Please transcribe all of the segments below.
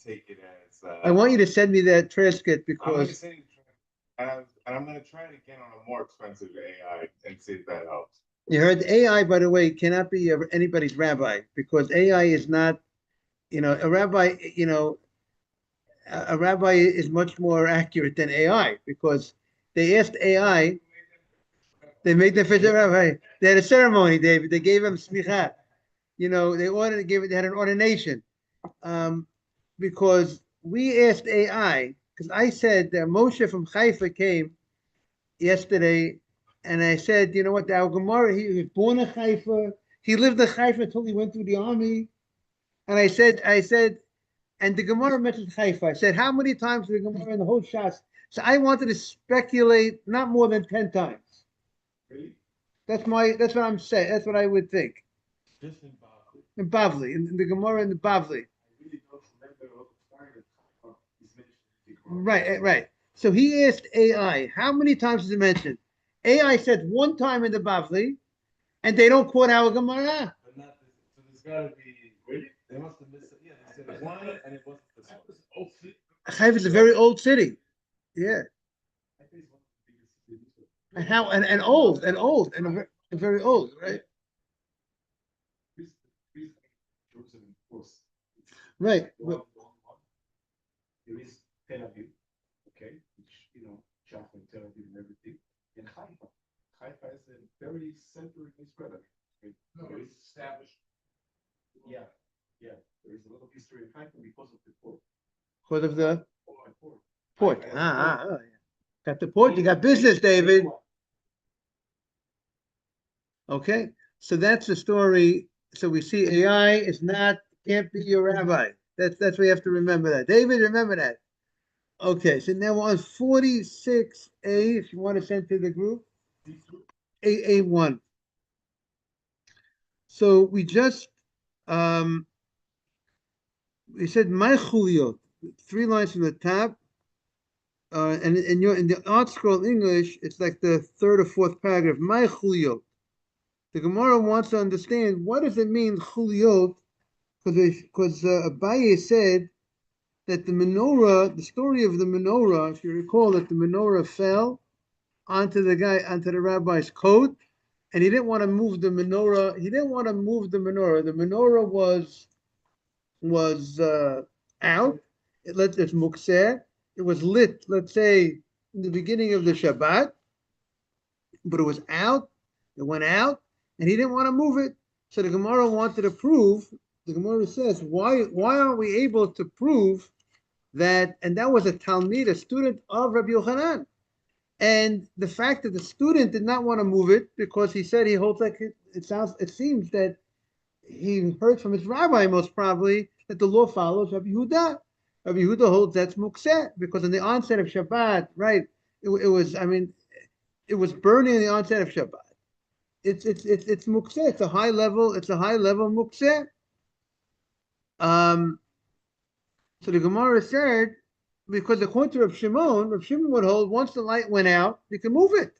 take it as. I want you to send me that transcript I'm going to because send you, and I'm going to try it again on a more expensive AI and see if that helps. you heard AI, by the way, cannot be anybody's rabbi because AI is not, a rabbi, a rabbi is much more accurate than AI because they asked AI, they made the fish a rabbi. They had a ceremony, David. They gave him smicha. They had an ordination. Um, because we asked AI, because I said that Moshe from Haifa came yesterday, and I said, you know what, our Gemara, he was born in Haifa, he lived in Haifa until he went through the army, and I said, and the Gemara mentioned Haifa. I said, how many times the Gemara in the whole Shas? So I wanted to speculate not more than 10 times. Really? That's what I'm saying. That's what I would think. Just in Bali. In Bavli, in the Gemara in the Bavli. I really don't remember all the time that is mentioned in the Gemara. Right, right. So he asked AI, how many times is it mentioned? AI said one time in the Bavli, and they don't quote our Gemara. But not this. So there's got to be. Really? They must have missed it. Yeah, they said one, and it wasn't this one. Oh, see? Haifa is a very old city. Yeah. I think it's one of the biggest cities. And how and old and old and very old, right? This, this Jerusalem, of course. Right. The one, the only one. There is Tel Aviv, okay, which Jaffa and Tel Aviv and everything, and Haifa. Haifa is a very center in Israel. No, it's established. Yeah, yeah. There is a lot of history in Haifa because of the port. Because of the The port. port. Haifa has a port. Yeah. Got the port, you got business, David. Okay. So that's the story. So we see AI is not, can't be your rabbi. That's we have to remember that. David, remember that. Okay, so now we're on 46A, if you want to send to the group. A1. So we said my chuliot, 3 lines from the top, and in the Art Scroll English, it's like the third or fourth paragraph. My chuliot. The Gemara wants to understand what does it mean chuliot, because Abaye said that the menorah, the story of the menorah, if you recall, that the menorah fell onto the rabbi's coat, and he didn't want to move the menorah. He didn't want to move the menorah. The menorah was out. It's mukseh. It was lit, let's say, in the beginning of the Shabbat, but it was out. It went out, and he didn't want to move it. So the Gemara wanted to prove. The Gemara says, why aren't we able to prove that? And that was a Talmid, a student of Rabbi Yochanan. And the fact that the student did not want to move it because he said he holds like it seems that he heard from his rabbi most probably that the law follows Rabbi Yehuda. Rabbi Yehuda holds that's mukseh because in the onset of Shabbat, right? It was burning in the onset of Shabbat. It's mukseh. It's a high level. It's a high level mukseh. Um, so the Gemara said because according to Rav Shimon would hold once the light went out, you can move it.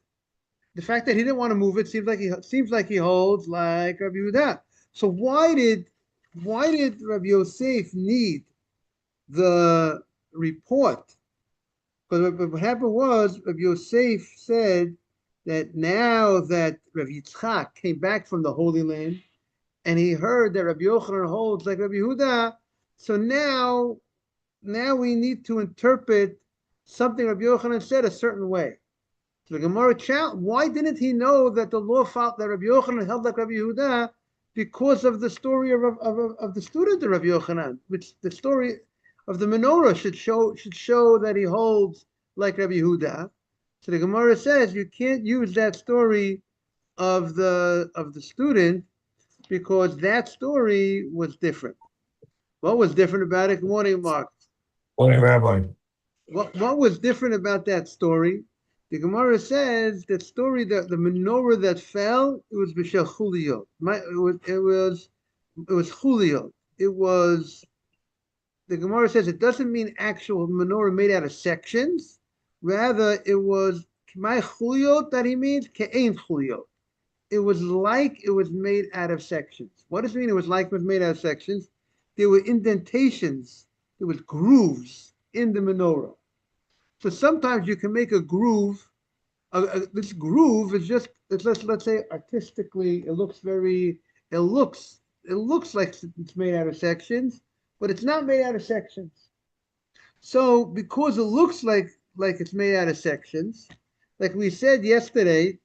The fact that he didn't want to move it seems like he holds like Rabbi Yehuda. So why did Rabbi Yosef need the report? Because what happened was Rabbi Yosef said that now that Rabbi Yitzchak came back from the Holy Land and he heard that Rabbi Yochanan holds like Rabbi Yehuda, so now we need to interpret something Rabbi Yochanan said a certain way. So the Gemara challenged, why didn't he know that the law found that Rabbi Yochanan held like Rabbi Yehuda? Because of the story of the student of Rabbi Yochanan, which the story of the menorah should show that he holds like Rabbi Yehuda. So the Gemara says you can't use that story of the student because that story was different. What was different about it? Good morning, Mark. Morning, Rabbi. What was different about that story? The Gemara says that story that the menorah that fell, it was b'shel chuliyot. It was chuliyot. It was the Gemara says it doesn't mean actual menorah made out of sections. Rather, it was my chuliyot that he means ke'ein chuliyot. It was like it was made out of sections. What does it mean? It was like it was made out of sections. There were indentations. there was grooves in the menorah. So sometimes you can make a groove. This groove is just, let's say artistically, it looks, it looks like it's made out of sections, but it's not made out of sections. So because it looks like it's made out of sections, like we said yesterday,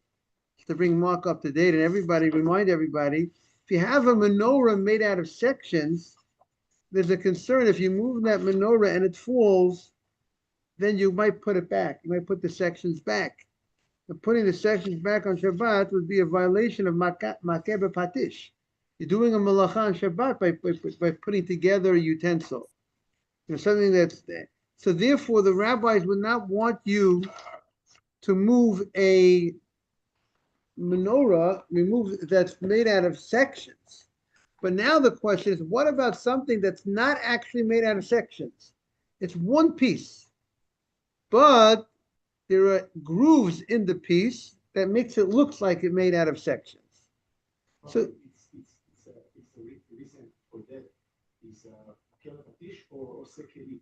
to bring Mark up to date and remind everybody, if you have a menorah made out of sections, there's a concern if you move that menorah and it falls, then you might put it back. You might put the sections back. And putting the sections back on Shabbat would be a violation of makeh b'patish. You're doing a malacha on Shabbat by putting together a utensil. Something that's there. So therefore, the rabbis would not want you to move a menorah, that's made out of sections. But now the question is, what about something that's not actually made out of sections? It's one piece, but there are grooves in the piece that makes it look like it made out of sections. So it's the reason for that is patish or osekeli.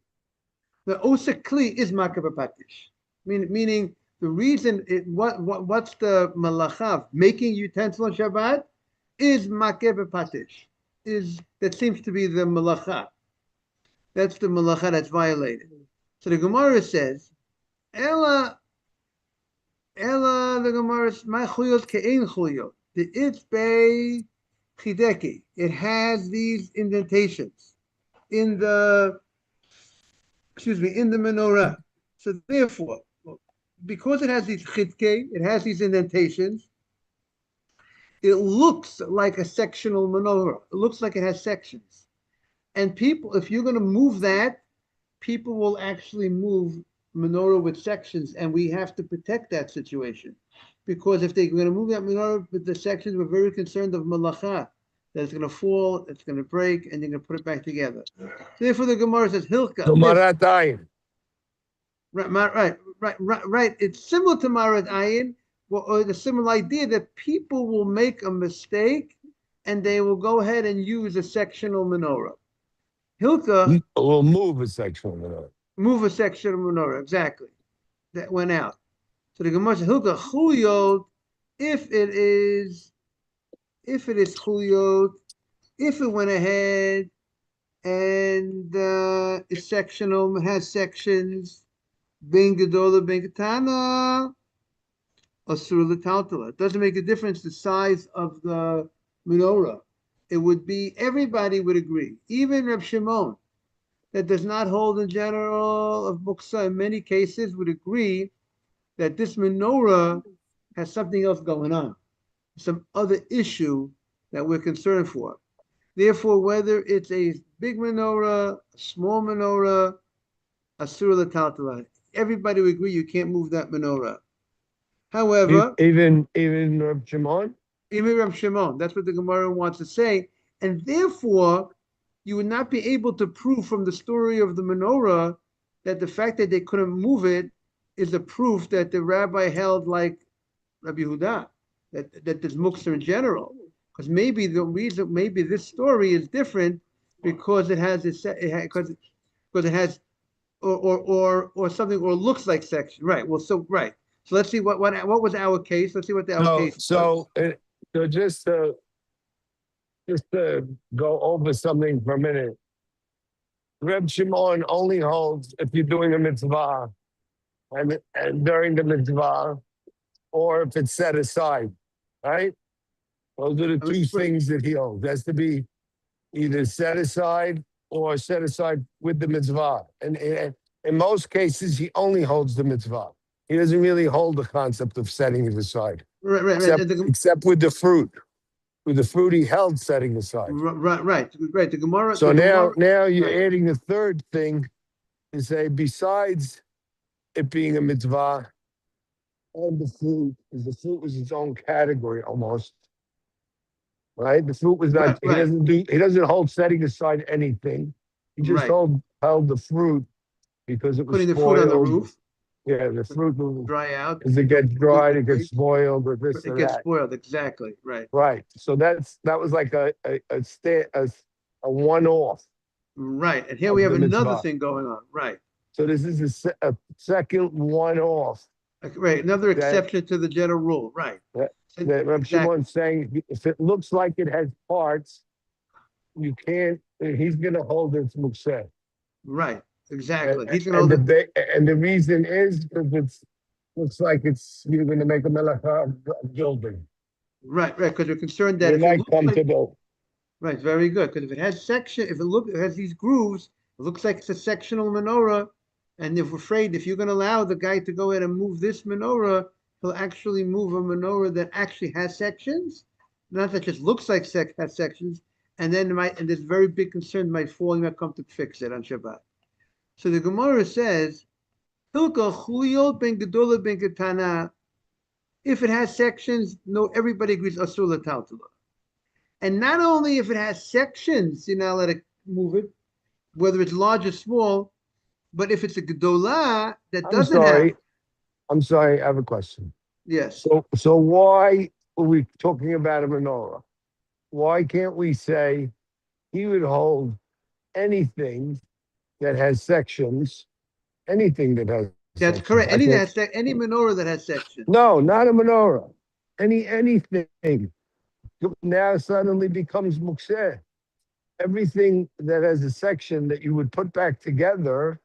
The osekli is makeh b'patish, meaning the reason what's the malacha making utensil on Shabbat is makeh b'patish. That seems to be the malacha. That's the malacha that's violated. So the Gemara says, Ella, the Gemara, my chuyot ke'ein chuyot. The itzbei chideki. It has these indentations in the menorah. So therefore, because it has these chidke, it has these indentations, it looks like a sectional menorah. It looks like it has sections. And people, if you're going to move that, people will actually move menorah with sections, and we have to protect that situation. Because if they're going to move that menorah with the sections, we're very concerned of malacha, that it's going to fall, it's going to break, and you're going to put it back together. So therefore, the Gemara says, Hilka. So Marat Ayin. Right. It's similar to Marat Ayin, or the similar idea that people will make a mistake and they will go ahead and use a sectional menorah. Hilka will move a sectional menorah. Move a sectional menorah, exactly. That went out. So the Gemara says, Hilka Chuyot, if it is Chuyot, if it went ahead and is sectional, has sections, Ben Gedola, Ben Ketana, Asur L'Taltala. It doesn't make a difference the size of the menorah. It would be, everybody would agree, even Reb Shimon, that does not hold in general of Muksa, in many cases would agree that this menorah has something else going on, some other issue that we're concerned for. Therefore, whether it's a big menorah, a small menorah, Asur L'Taltala, everybody would agree you can't move that menorah. However, even Reb Shimon? Even Reb Shimon, that's what the Gemara wants to say. And therefore, you would not be able to prove from the story of the menorah that the fact that they couldn't move it is a proof that the rabbi held like Rabbi Yehuda, that there's muktzah in general. Because maybe this story is different because it has or something, or looks like section. Right. Well, so let's see what was our case. Let's see what our case was. So just to go over something for a minute. Reb Shimon only holds if you're doing a mitzvah and during the mitzvah, or if it's set aside, right? Those are the two things that he holds. It has to be either set aside or set aside with the mitzvah. And in most cases, he only holds the mitzvah. He doesn't really hold the concept of setting it aside. Right. Except with the fruit. With the fruit he held setting aside. Right. The Gemara. So now you're adding a third thing to say, besides it being a mitzvah, and the fruit was its own category almost. Right? The fruit was not, he doesn't hold setting aside anything. He just held the fruit because it was putting spoiled. The fruit on the roof. Yeah, the fruit will dry out. As it gets dried, it gets spoiled, or this or that. It gets spoiled, exactly. Right. Right. So that was like a one-off. Right. And here of we have the another mitzvah. thing going on. Right. So this is a second one-off Right. Another that exception to the general rule. Right. that, that Reb Exactly. Shimon's saying if it looks like it has parts, you can't. He's going to hold its mukseh. Right. And, Exactly. He's going to and hold it. and the reason is because it's looks like it's you're going to make a melacha building. Right. Right. Because we're concerned that You're if it not looks like, comfortable. right, very good. Because if it has section, if it has these grooves, it looks like it's a sectional menorah. And if we're afraid, if you're going to allow the guy to go ahead and move this menorah, he'll actually move a menorah that actually has sections, not that just looks like has sections. And then and there's very big concern might fall, you might come to fix it on Shabbat. So the Gemara says, Hilka Chuyot ben Gedola ben Ketana. If it has sections, no, everybody agrees Asur L'Taltala. And not only if it has sections, you're not allowed to move it, whether it's large or small, but if it's a Gedolah that doesn't have. I'm sorry. I have a question. Yes. So why are we talking about a menorah? Why can't we say he would hold anything that has sections? Anything that has That's sections. correct. Any any menorah that has sections. No, not a menorah. Anything. Now suddenly becomes mukseh. Everything that has a section that you would put back together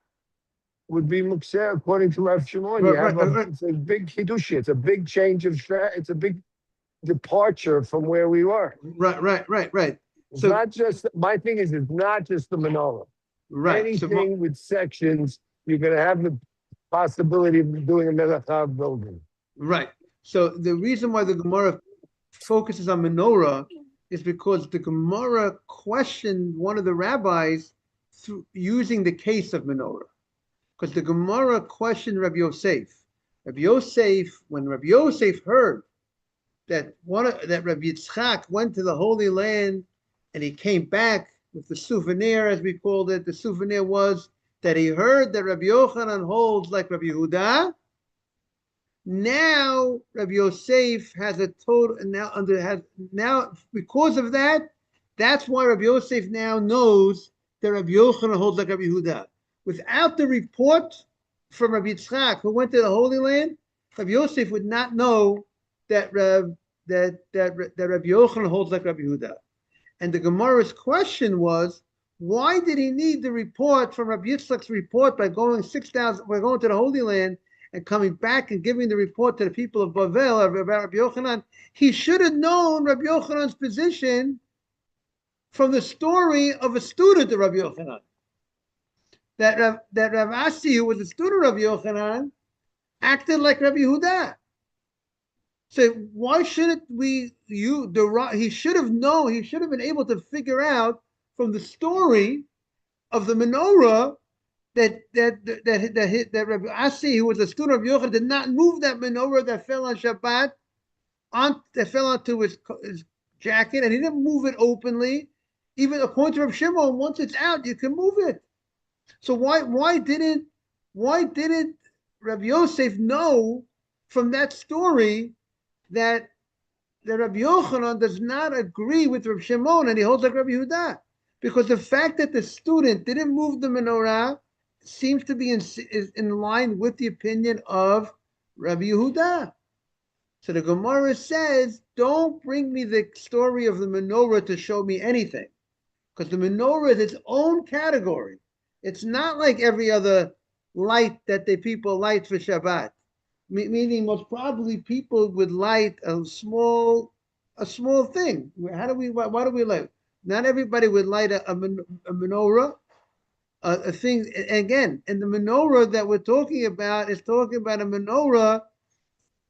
would be mukseh according to Rav Shimon. You have it's a big hidushi. It's a big change of it's a big departure from where we were. Right. It's not just my thing is it's not just the menorah. Right. Anything with sections, you're going to have the possibility of doing a melacha building. Right. So the reason why the Gemara focuses on menorah is because the Gemara questioned one of the rabbis through using the case of menorah. Because the Gemara questioned Rabbi Yosef. Rabbi Yosef, when Rabbi Yosef heard that that Rabbi Yitzchak went to the Holy Land and he came back with the souvenir, as we called it, the souvenir was that he heard that Rabbi Yochanan holds like Rabbi Yehuda. Now Rabbi Yosef has a total now because of that, that's why Rabbi Yosef now knows that Rabbi Yochanan holds like Rabbi Yehuda. Without the report from Rabbi Yitzchak, who went to the Holy Land, Rabbi Yosef would not know that Rabbi Yochanan holds like Rabbi Yehuda. And the Gemara's question was, why did he need the report from Rabbi Yitzchak's report by going 6,000? We're going to the Holy Land and coming back and giving the report to the people of Bavel about Rabbi Yochanan. He should have known Rabbi Yochanan's position from the story of a student of Rabbi Yochanan. That Rav Asi, who was a student of Rabbi Yochanan, acted like Rabbi Yehuda. So why shouldn't he should have known, he should have been able to figure out from the story of the menorah that Rabbi Asi, who was a student of Yochanan, did not move that menorah that fell on Shabbat, that fell onto his jacket, and he didn't move it openly. Even according to Rabbi Shimon, once it's out, you can move it. So why didn't Rabbi Yosef know from that story that Rabbi Yochanan does not agree with Rabbi Shimon and he holds like Rabbi Yehuda? Because the fact that the student didn't move the menorah seems to be in line with the opinion of Rabbi Yehuda. So the Gemara says, don't bring me the story of the menorah to show me anything. Because the menorah is its own category. It's not like every other light that the people light for Shabbat. Meaning most probably people would light a small thing. Why do we light? Not everybody would light a menorah, a thing. Again, and the menorah that we're talking about is talking about a menorah.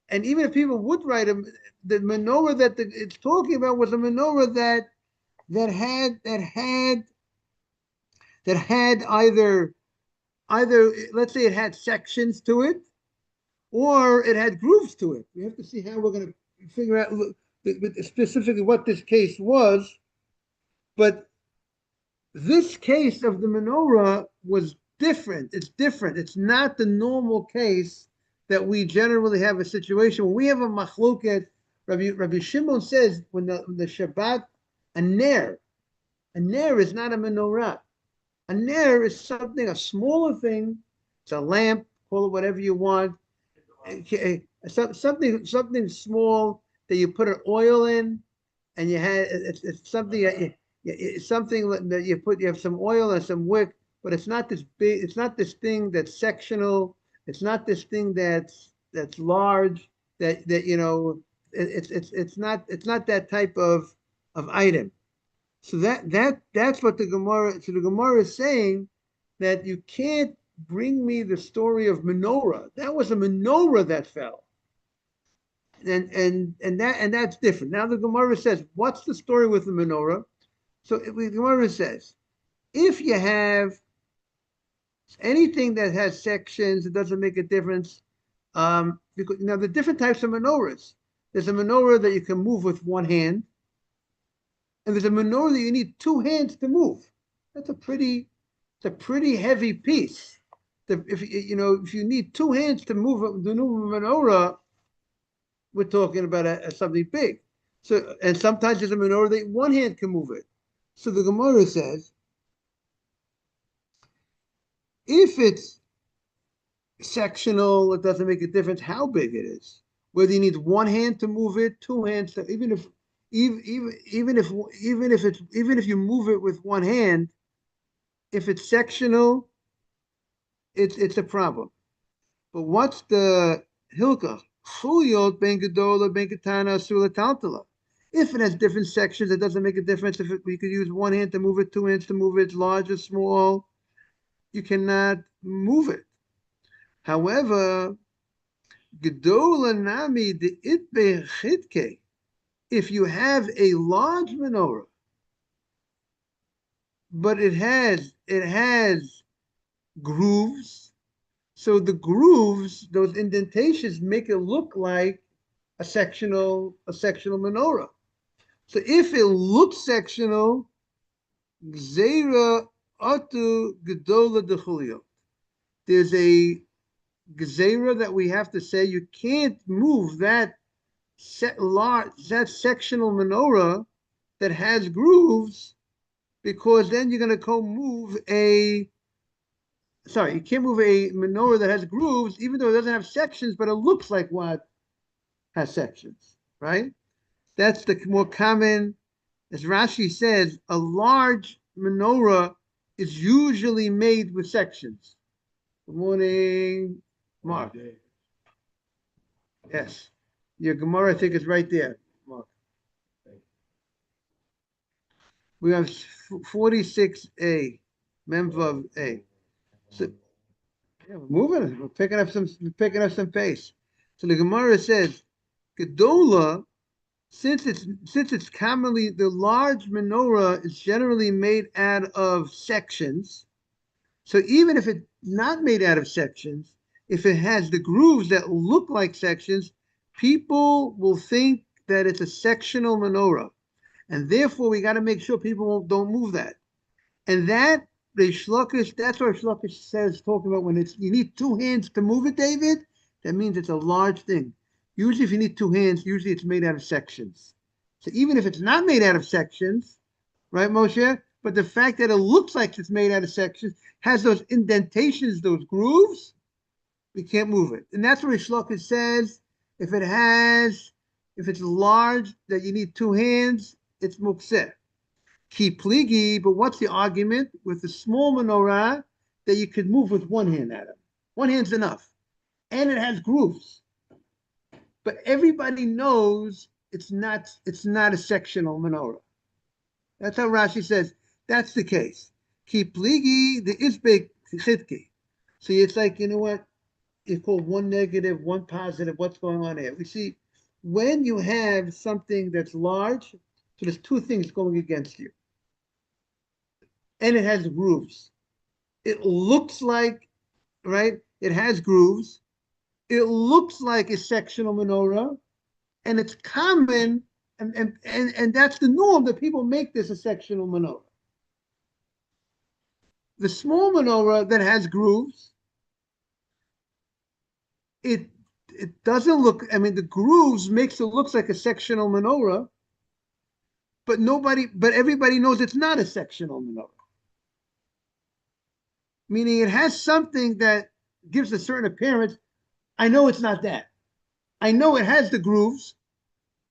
And even if people would write the menorah that it's talking about was a menorah that had either let's say it had sections to it, or it had grooves to it. We have to see how we're going to figure out specifically what this case was. But this case of the menorah was different. It's different. It's not the normal case that we generally have a situation. When we have a machloket, Rabbi Shimon says when the Shabbat, a ner is not a menorah. A ner is something, a smaller thing. It's a lamp, call it whatever you want. Something small that you put an oil in, and you had it's something that it's something that you have some oil and some wick, but it's not this big. It's not this thing that's sectional. It's not this thing that's large. That it's not that type of item. So that's what the Gemara. So the Gemara is saying that you can't bring me the story of menorah. That was a menorah that fell, and that's different. Now the Gemara says, what's the story with the menorah? So the Gemara says, if you have anything that has sections, it doesn't make a difference. Because now the different types of menorahs. There's a menorah that you can move with one hand, and there's a menorah that you need two hands to move. It's a pretty heavy piece. If you need two hands to move the new menorah, we're talking about something big. So, and sometimes there's a menorah that one hand can move it. So the Gemara says, if it's sectional, it doesn't make a difference how big it is. Whether you need one hand to move it, two hands to, even if you move it with one hand, if it's sectional, it's a problem. But what's the hilka? Chuliyot ben gedola ben ketana sula taltala. If it has different sections, it doesn't make a difference. If we could use one hand to move it, two hands to move it, it's large or small, you cannot move it. However, gedola nami de itbe chitke. If you have a large menorah, but it has grooves, so the grooves, those indentations, make it look like a sectional menorah. So if it looks sectional, gzeira atu gedola dechuliyot. There's a gzeira that we have to say you can't move that sectional menorah that has grooves, because then you're going to go move you can't move a menorah that has grooves, even though it doesn't have sections, but it looks like what has sections, right? That's the more common, as Rashi says, a large menorah is usually made with sections. Good morning, Mark. Yes. Your Gemara, I think, is right there, Mark. We have 46a, Memvav A. So, yeah, we're moving. We're picking up some pace. So the Gemara says, Gedola, since it's commonly, the large menorah is generally made out of sections. So even if it's not made out of sections, if it has the grooves that look like sections, people will think that it's a sectional menorah. And therefore, we got to make sure people don't move that. And that, that's what Shlokish says, talking about when you need two hands to move it, David, that means it's a large thing. Usually, if you need two hands, usually it's made out of sections. So even if it's not made out of sections, right, Moshe? But the fact that it looks like it's made out of sections, has those indentations, those grooves, we can't move it. And that's where Shlokish says, if it's large, that you need two hands, it's mukseh. Ki pligi, but what's the argument with the small menorah that you could move with one hand, Adam? One hand's enough. And it has grooves. But everybody knows it's not a sectional menorah. That's how Rashi says that's the case. Ki pligi, the isbek chitki. So it's like, you know what? It's called one negative, one positive. What's going on here? We see when you have something that's large, so there's two things going against you. And it has grooves. It looks like, right? It has grooves. It looks like a sectional menorah, and it's common, and that's the norm that people make this a sectional menorah. The small menorah that has grooves, it doesn't look, I mean, the grooves makes it look like a sectional menorah, but everybody knows it's not a sectional menorah. meaning it has something that gives a certain appearance. I know it's not that. I know it has the grooves,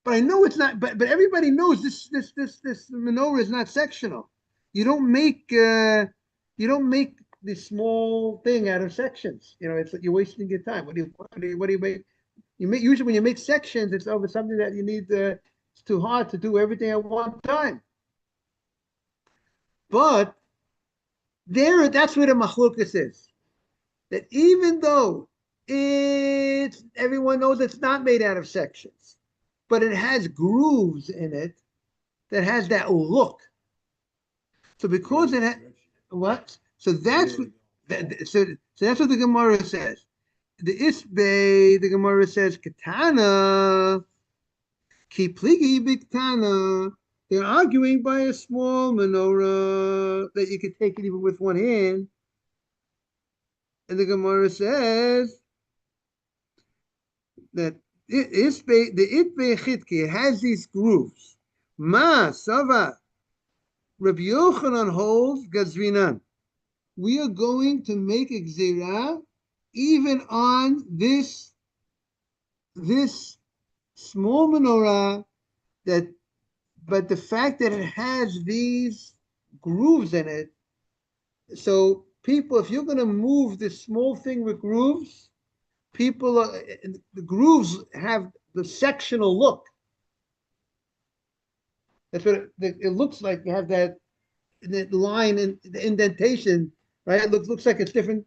but I know it's not. But everybody knows this menorah is not sectional. You don't make this small thing out of sections. It's you're wasting your time. What do you make? You make usually when you make sections, it's over something that you need. It's too hard to do everything at one time. But that's where the machlokas is. That even though everyone knows it's not made out of sections, but it has grooves in it that has that look. So because it had what? So that's so that's what the Gemara says. The Gemara says katana ki pligi biktana. They're arguing by a small menorah that you could take it even with one hand. And the Gemara says that the itbe chitki has these grooves. Ma sava. Rabbi Yochanan holds gazrinan. We are going to make a gzera even on this small menorah but the fact that it has these grooves in it, so people, if you're going to move this small thing with grooves, the grooves have the sectional look. That's what it looks like. You have that line and the indentation, right? It looks like it's different.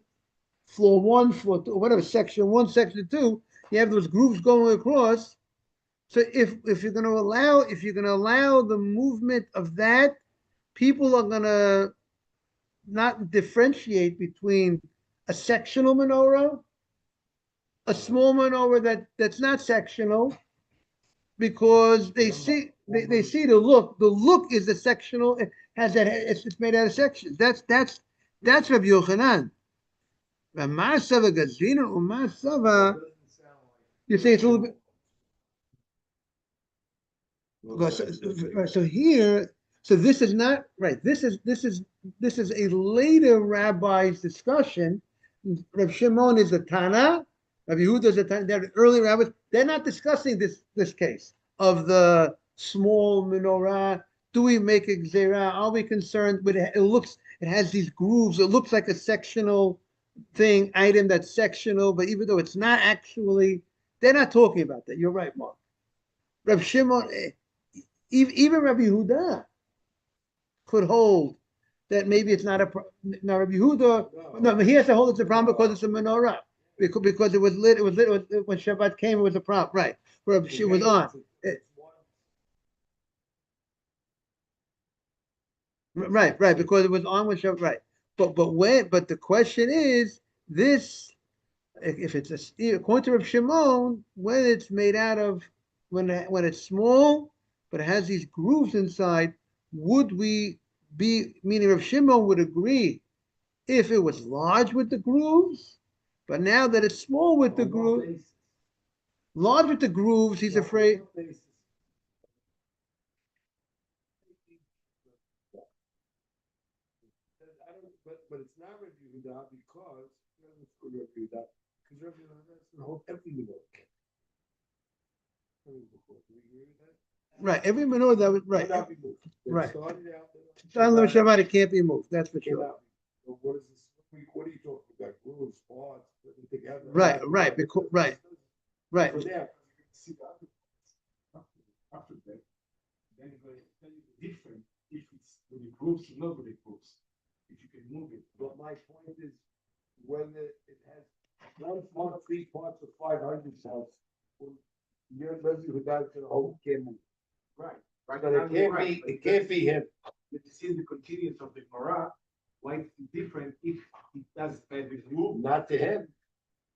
Floor 1, floor 2, whatever, section 1, section 2. You have those grooves going across. So if you're going to allow the movement of that, people are going to not differentiate between a sectional menorah, a small menorah that's not sectional, because they see the look. The look is the sectional. It has that. It's made out of sections. That's Rabbi Yochanan. Masava gazrina or masava. You say it's a little bit. So here, so this is not right. This is a later rabbi's discussion. Rav Shimon is a Tana. Rabbi Yehuda is a Tana. They're early rabbis. They're not discussing this case of the small menorah. Do we make a gzera? Are we concerned with it? It has these grooves. It looks like a sectional item that's sectional, but even though it's not actually, they're not talking about that. You're right, Mark. Rav Shimon, even Rabbi Yehuda could hold that maybe it's not a problem. Now Rabbi Yehuda, no, but he has to hold it's a problem because it's a menorah. Because it was lit, when Shabbat came, it was a problem, right? Where she was on. Right, because it was on when Shabbat, right. But the question is this: if it's according to Rav Shimon, when it's made out of when it's small, but it has these grooves inside, would we be, meaning Rav Shimon would agree if it was large with the grooves, but now that it's small with the grooves, large with the grooves, he's afraid. But it's not Rabbi Yehuda because Rabbi Yehuda doesn't hold every menorah. Right, every menorah that was right. Right. Starting on Shabbat, it can't be moved. That's for sure. What is this? What are you talking about? Grooves, parts, putting together. Right. Because right. From there, After that, then you're going to tell you the difference if it's with the grooves or not with the grooves. If you can move it. but my point is whether it has 1 part, 3 parts, or 500 cells. You're Rabbi Yehuda to the whole can't move. Right. But it can't be him. But you see the continuance of the Gemara, why it's different if it does bad with groove. Not to him.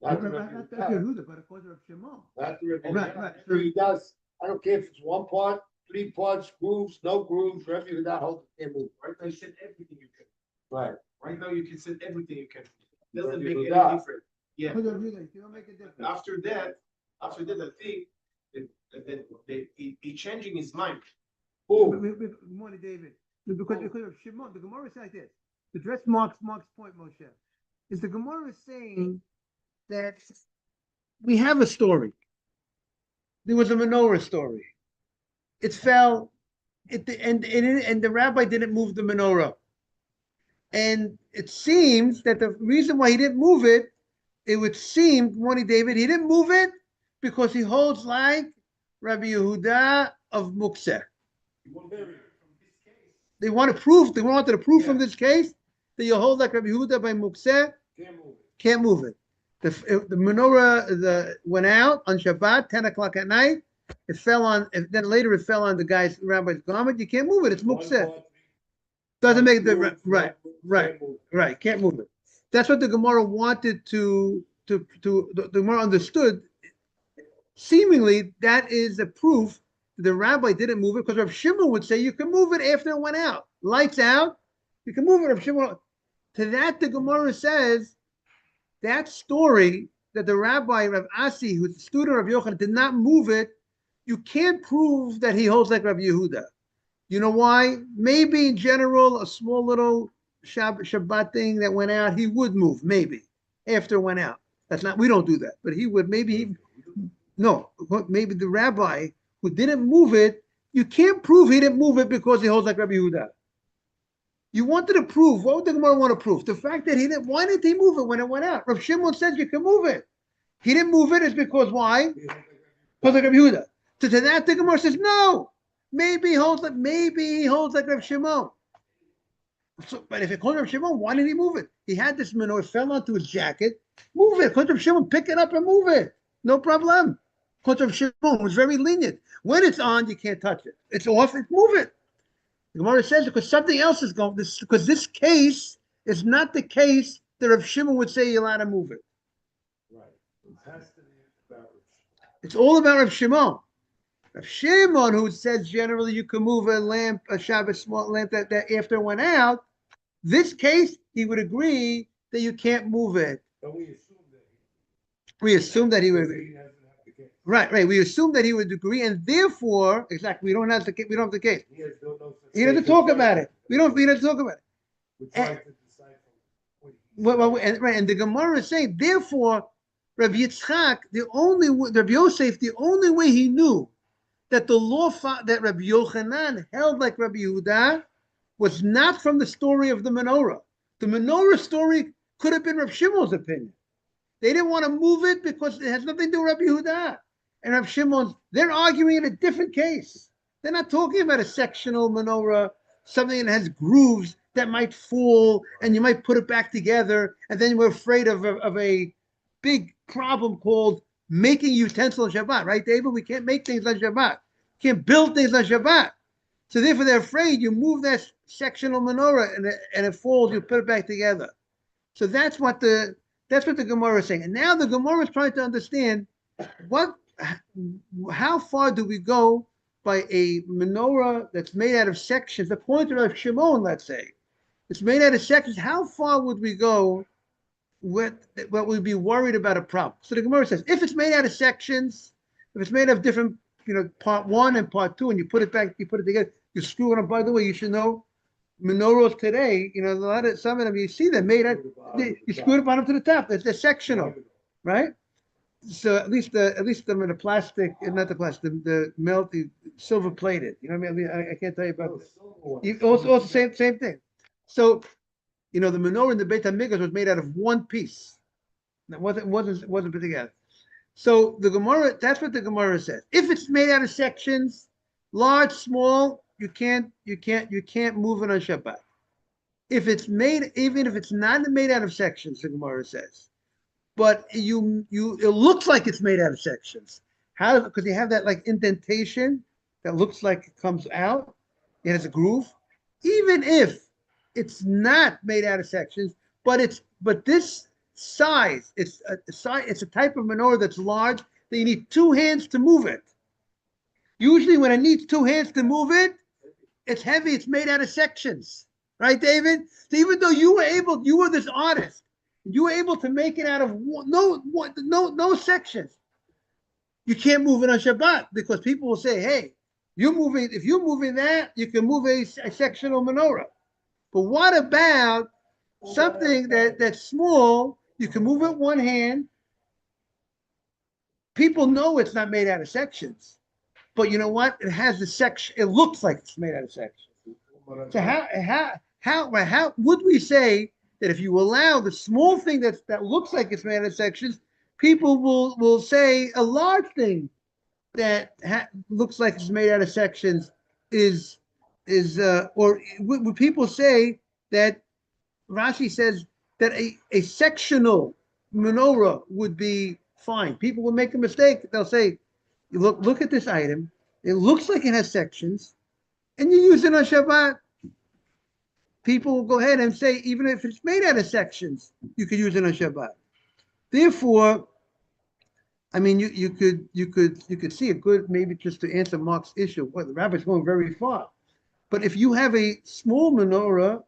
Not to Rabbi Not Yehuda. Yehuda, but according to Rav Shimon. Not to Rabbi Right, Yehuda. right. So he does. I don't care if it's 1 part, 3 parts, grooves, no grooves. Rabbi Yehuda holds it can't move. Right now you said everything you can. Right. Right now you can say everything you can. It doesn't Rabbi make any Yehuda. difference. Yeah. You don't make a difference. After that, I think that he changing his mind. Who? Morning, David. Because of Shimon, the Gemara is like this. To address Mark's point, Moshe. is the Gemara is saying that we have a story. There was a menorah story. It fell, and the rabbi didn't move the menorah. And it seems that the reason why he didn't move it, it would seem, good morning, David, he didn't move it because he holds like Rabbi Yehuda of Mukseh. They wanted a proof from this case that you hold like Rabbi Yehuda by Mukseh, can't move it. The menorah went out on Shabbat, 10 o'clock at night. It fell on, then later it fell on the rabbi's garment. You can't move it. It's Mukseh. Doesn't make the right. Can't move it. That's what the Gemara wanted the Gemara understood. Seemingly, that is a proof that the rabbi didn't move it because Rav Shimon would say you can move it after it went out. Lights out, you can move it. Rav Shimon. To that, the Gemara says that story that the rabbi Rav Asi, who's the student of Yochanan, did not move it. You can't prove that he holds like Rabbi Yehuda. You know why? Maybe in general, a small little Shabbat thing that went out, he would move, maybe, after it went out. That's not, we don't do that, but he would, maybe the rabbi who didn't move it, you can't prove he didn't move it because he holds like Rabbi Yehuda. You wanted to prove, what would the Gemara want to prove? The fact that why didn't he move it when it went out? Rav Shimon says you can move it. He didn't move it is because why? Because like Rabbi Yehuda. To that, the Gemara says, no. Maybe he holds like Rav Shimon. So, but if it called Rav Shimon, why didn't he move it? He had this menorah, fell onto his jacket. Move it. Called Rav Shimon, pick it up and move it. No problem. Called Rav Shimon was very lenient. When it's on, you can't touch it. It's off, move it. The Gemara says because something else is going. Because this case is not the case that Rav Shimon would say you're allowed to move it. Right. It has to be about Rav Shimon. It's all about Rav Shimon. Rav Shimon, who says generally you can move a lamp, a Shabbat small lamp that after it went out, this case, he would agree that you can't move it. But we assume that he would he agree. doesn't have the case. Right. We assume that he would agree, and therefore, exactly, we don't have the case. He doesn't talk about it. We don't talk about it. We're trying to decipher. And the Gemara is saying, therefore, Rabbi Yitzchak, Rabbi Yosef, the only way he knew that the law that Rabbi Yochanan held like Rabbi Yehuda was not from the story of the menorah. The menorah story could have been Rabbi Shimon's opinion. They didn't want to move it because it has nothing to do with Rabbi Yehuda. And Rabbi Shimon's, they're arguing in a different case. They're not talking about a sectional menorah, something that has grooves that might fall and you might put it back together. And then we're afraid of a big problem called making utensils on Shabbat, right, David? We can't make things on Shabbat. Can't build things on Shabbat. So therefore, they're afraid you move that sectional menorah and it falls, you put it back together. So that's what the Gemara is saying. And now the Gemara is trying to understand how far do we go by a menorah that's made out of sections, the pointer of Shimon, let's say. It's made out of sections. How far would we go what we'd be worried about a problem? So the Gemara says, if it's made out of sections, if it's made of different, part one and part two, and you put it together, you screw it up. By the way, you should know, menorahs today, some of them, you see them made out, you screw it bottom to the top. They're sectional, right? So at least them in the plastic, not the plastic, the melty silver plated. You know what I mean? I can't tell you about this. Also same thing. So, the menorah in the Beit HaMikdash was made out of one piece. It wasn't put together. So the Gemara, that's what the Gemara says. If it's made out of sections, large, small, you can't move it on Shabbat. If it's made, even if it's not made out of sections, the Gemara says, but it looks like it's made out of sections. How? Because you have that like indentation that looks like it comes out. It has a groove. Even if it's not made out of sections, but this size, it's a type of menorah that's large that you need two hands to move it. Usually when it needs two hands to move it, it's heavy, it's made out of sections. Right, David? So even though you were this artist, you were able to make it out of no sections. You can't move it on Shabbat because people will say, hey, if you're moving that, you can move a sectional menorah. But what about something that's small, you can move it one hand. People know it's not made out of sections, but you know what? It has the section. It looks like it's made out of sections. So how would we say that if you allow the small thing that looks like it's made out of sections, people will say a large thing that looks like it's made out of sections is or would people say that Rashi says that a sectional menorah would be fine? People will make a mistake. They'll say, look at this item. It looks like it has sections, and you use it on Shabbat. People will go ahead and say, even if it's made out of sections, you could use it on Shabbat. Therefore, I mean, you could see a good, maybe just to answer Mark's issue. Well, the rabbi's going very far, but if you have a small menorah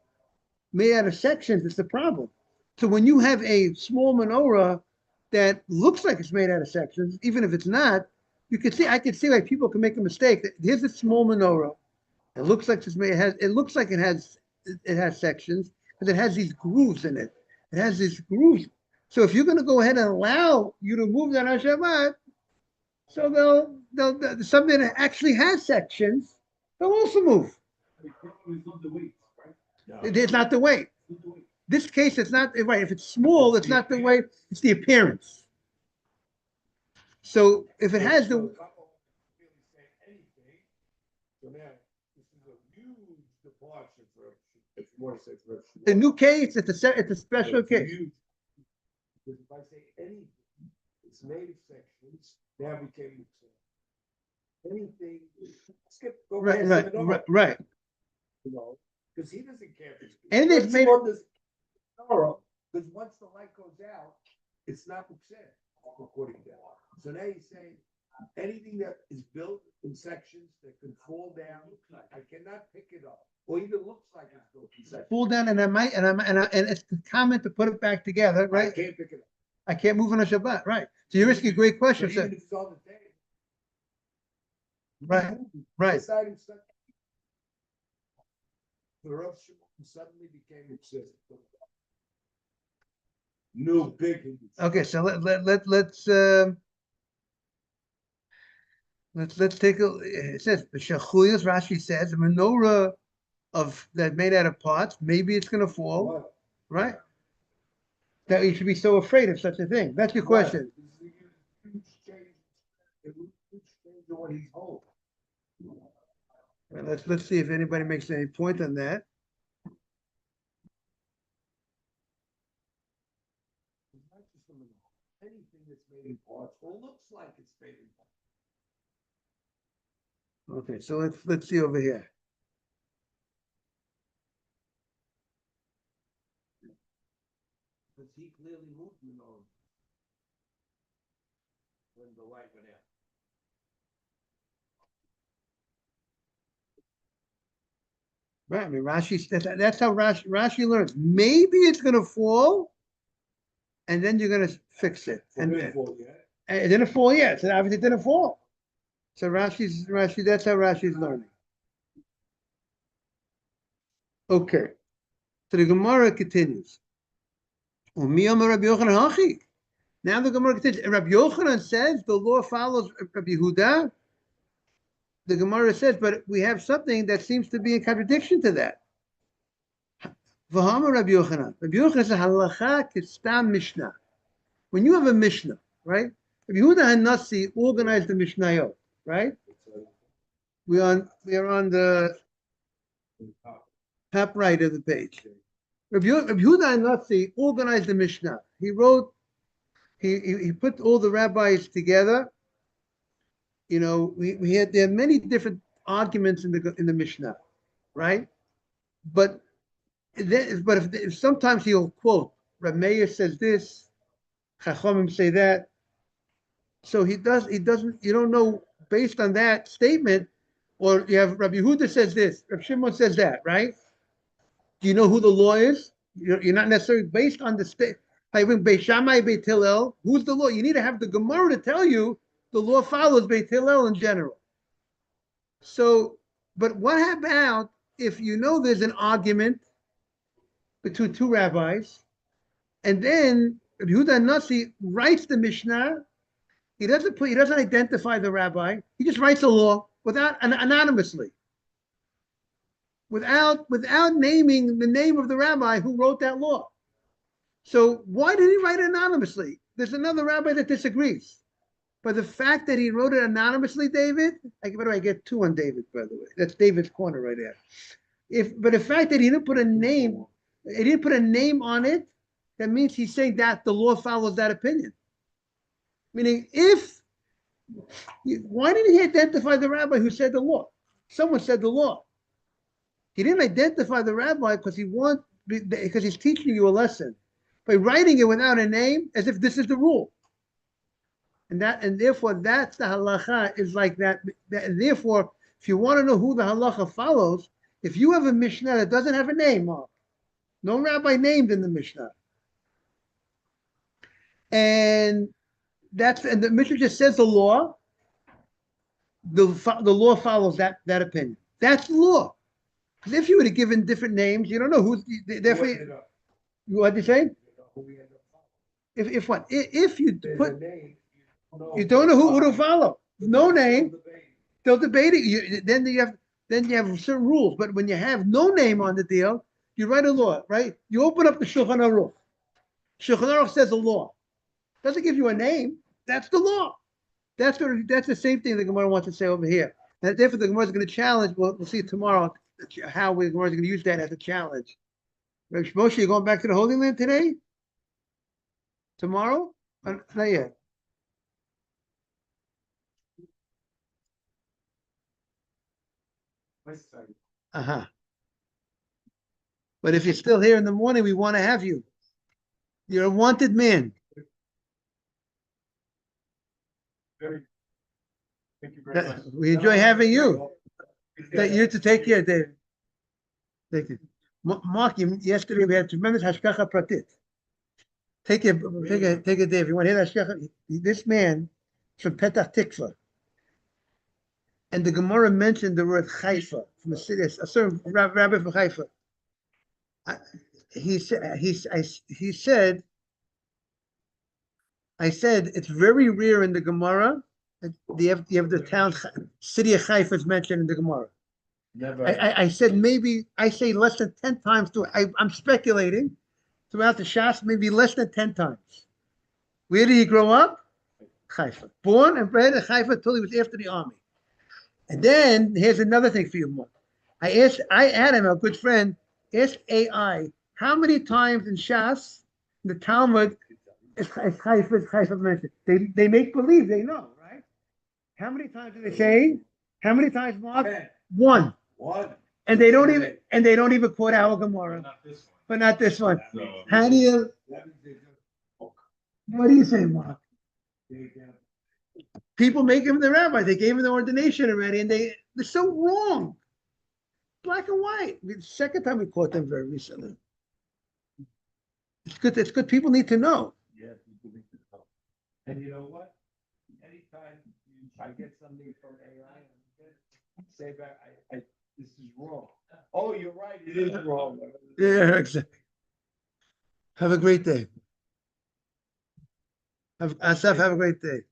made out of sections, it's the problem. So when you have a small menorah that looks like it's made out of sections, even if it's not, I could see like people can make a mistake. Here's a small menorah. It looks like it's made. It looks like it has sections, but it has these grooves in it. It has these grooves. So if you're going to go ahead and allow you to move that on Shabbat, so they'll something that actually has sections, they'll also move. The problem is not the weight, right? It's not the weight. It's not the weight. This case, it's not right. If it's small, it's not the weight. It's the appearance. So if it has the So now, this is a huge departure for, if you want to say for. the new case, it's a special case. Because if I say anything, it's made of sections, now became anything, skip. go Right, past right, it, right, right. You know, because he doesn't care. Anything that's made- Because once the light goes out, it's not upset, according to that. So now you're saying, anything that is built in sections that can fall down, I cannot pick it up, or even looks like it's built in sections. Pull down, and it's the comment to put it back together, I right? can't pick it up. I can't move on a Shabbat, right? So you're asking a great question, But sir. even if it's on the table. Right, right. This item stuck. The Rav Shimon suddenly became obsessed. No big. Okay, so let's take a. It says Shachuyas. Rashi says a menorah of that made out of parts. Maybe it's going to fall, right? That you should be so afraid of such a thing. That's your question. This is a huge change. A huge change in what he's holding. Well, let's see if anybody makes any point on that. It's not just a menorah. Anything that's made in parts or looks like it's made in parts. Okay, so let's see over here. Because he clearly moved menorah when the light went out. Right, I mean Rashi. That's how Rashi learns. Maybe it's going to fall, and then you're going to fix it. And it didn't fall yet. So obviously it didn't fall. So Rashi. That's how Rashi's learning. Okay. So the Gemara continues. Now the Gemara continues. Rabbi Yochanan says the law follows Rabbi Yehuda. The Gemara says, but we have something that seems to be in contradiction to that. V'hamar Rabbi Yochanan. Rabbi Yochanan says halacha kistam mishnah. When you have a mishnah, right? Rabbi Yehuda Hanassi organized the Mishnayot, right? We are on the top right of the page. Rabbi Yehuda Hanassi organized the Mishnah. He wrote, he put all the rabbis together. You know, there are many different arguments in the Mishnah, right? But if sometimes he'll quote, Rav Meir says this, Chachamim say that. So he doesn't, you don't know based on that statement, or you have Rabbi Yehuda says this, Rav Shimon says that, right? Do you know who the law is? You're not necessarily based on the state. Beit Shammai, Beit Hillel, who's the law? You need to have the Gemara to tell you the law follows Beit Hillel in general. So, but what about if you know there's an argument between two rabbis. And then Rabbi Yehuda Nasi writes the Mishnah. He doesn't identify the rabbi. He just writes a law anonymously, without naming the name of the rabbi who wrote that law. So why did he write it anonymously? There's another rabbi that disagrees. But the fact that he wrote it anonymously, David, by the way, I get 2 on David, by the way. That's David's corner right there. But the fact that he didn't put a name on it, that means he's saying that the law follows that opinion. Meaning, why didn't he identify the rabbi who said the law? Someone said the law. He didn't identify the rabbi because he's teaching you a lesson by writing it without a name, as if this is the rule. And therefore, that's the halacha is like that. And therefore, if you want to know who the halacha follows, if you have a Mishnah that doesn't have a name, Mark, no rabbi named in the Mishnah, and the Mishnah just says the law, the law follows that opinion. That's the law. Because if you would have given different names, you don't know who's. Therefore, what did you say? If what? If you put. You don't know who to follow. No name. They'll debate it. Then you have certain rules. But when you have no name on the deal, you write a law, right? You open up the Shulchan Aruch. Shulchan Aruch says a law. Doesn't give you a name. That's the law. That's the same thing the Gemara wants to say over here. And therefore, the Gemara is going to challenge. We'll see tomorrow how the Gemara is going to use that as a challenge. Moshe, you going back to the Holy Land today? Tomorrow? Not yet. Uh-huh. But if you're still here in the morning, we want to have you. You're a wanted man. Thank you very much. We enjoy having you. You to take care, Dave. Thank you. Mark, yesterday we had tremendous hashgacha pratit. Take it, Dave. You want to hear hashgacha? This man is from Petach Tikva. And the Gemara mentioned the word Haifa from a city, a certain rabbi from Haifa. He said, I said it's very rare in the Gemara. You have the city of Haifa is mentioned in the Gemara. Never. I said maybe I say less than 10 times I'm speculating throughout the Shas, maybe less than 10 times. Where did he grow up? Haifa. Born and bred in Haifa until he was after the army. And then here's another thing for you, Mark. I had him, a good friend, asked AI, how many times in Shas, in the Talmud, is Haifa mentioned? They make believe they know, right? How many times do they say? How many times, Mark? 10. One. And they don't even quote our Gemara. But not this one. How do you? What do you say, Mark? People make him the rabbi. They gave him the ordination already, and they're so wrong. Black and white. The second time we caught them very recently. It's good. It's good. People need to know. Yeah, people need to know. And you know what? Anytime I get something from AI, say back, this is wrong. Oh, you're right. It is wrong. Yeah, exactly. Have a great day. Asaf, have a great day.